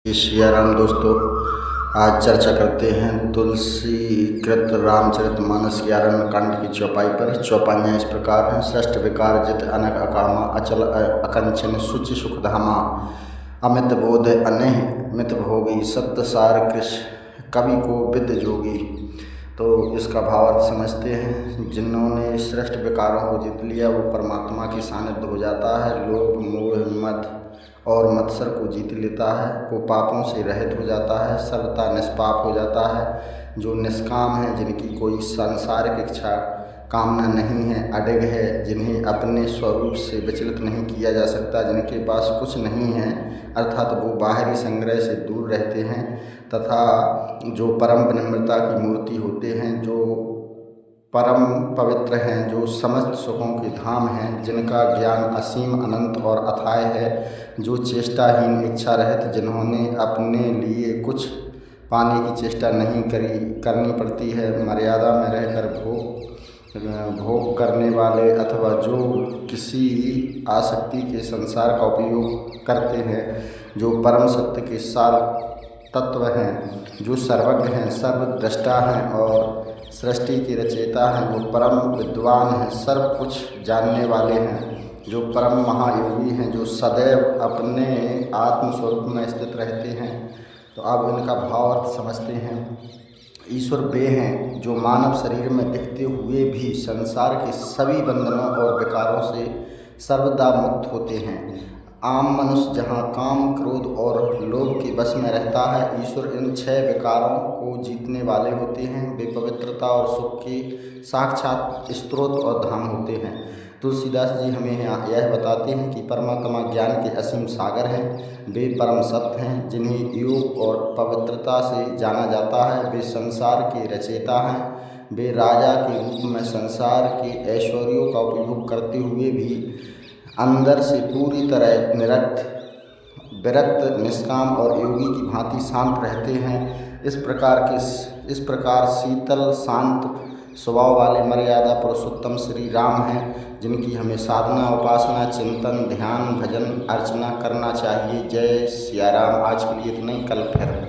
श्री राम दोस्तों, आज चर्चा करते हैं तुलसी कृत रामचरितमानस की आरण्य कांड की चौपाई पर। चौपाइयाँ इस प्रकार हैं। षष्ठ विकार जित अनक अकामा अचल अकंचन सुचि सुखधामा अमित बोध अनेह मित भोगी सत्य सार कृष्ण कवि को विद जोगी। तो इसका भावार्थ समझते हैं। जिन्होंने श्रेष्ठ विकारों को जीत लिया वो परमात्मा की सानिध्य हो जाता है। लोभ मोह मद और मत्सर को जीत लेता है। वो पापों से रहित हो जाता है, सर्वथा निष्पाप हो जाता है। जो निष्काम है, जिनकी कोई सांसारिक इच्छा कामना नहीं है, अडिग है, जिन्हें अपने स्वरूप से विचलित नहीं किया जा सकता, जिनके पास कुछ नहीं है अर्थात वो बाहरी संग्रह से दूर रहते हैं, तथा जो परम विनम्रता की मूर्ति होते हैं, जो परम पवित्र हैं, जो समस्त सुखों के धाम हैं, जिनका ज्ञान असीम अनंत और अथाय है, जो चेष्टाहीन इच्छा रहित, जिन्होंने अपने लिए कुछ पाने की चेष्टा नहीं करनी पड़ती है, मर्यादा में रहकर भोग करने वाले, अथवा जो किसी आसक्ति के संसार का उपयोग करते हैं, जो परम सत्य के सार तत्व हैं, जो सर्वज्ञ हैं, सर्वद्रष्टा हैं और सृष्टि के रचयिता हैं, जो परम विद्वान हैं, सर्व कुछ जानने वाले हैं, जो परम महायोगी हैं, जो सदैव अपने आत्मस्वरूप में स्थित रहते हैं। तो अब इनका भावार्थ समझते हैं। ईश्वर वे हैं जो मानव शरीर में दिखते हुए भी संसार के सभी बंधनों और विकारों से सर्वदा मुक्त होते हैं। आम मनुष्य जहाँ काम, क्रोध और लोभ के वश में रहता है, ईश्वर इन 6 विकारों को जीतने वाले होते हैं। वे पवित्रता और सुख के साक्षात स्रोत और धाम होते हैं। तुलसीदास जी हमें यह बताते हैं कि परमात्मा ज्ञान के असीम सागर हैं। वे परम सत्य हैं, जिन्हें योग और पवित्रता से जाना जाता है। वे संसार के रचयिता हैं। वे राजा के रूप में संसार के ऐश्वर्यों का उपयोग करते हुए भी अंदर से पूरी तरह विरक्त, निष्काम और योगी की भांति शांत रहते हैं। इस प्रकार शीतल शांत स्वभाव वाले मर्यादा पुरुषोत्तम श्री राम हैं, जिनकी हमें साधना, उपासना, चिंतन, ध्यान, भजन, अर्चना करना चाहिए। जय सिया राम। आज के लिए इतना ही, कल फिर।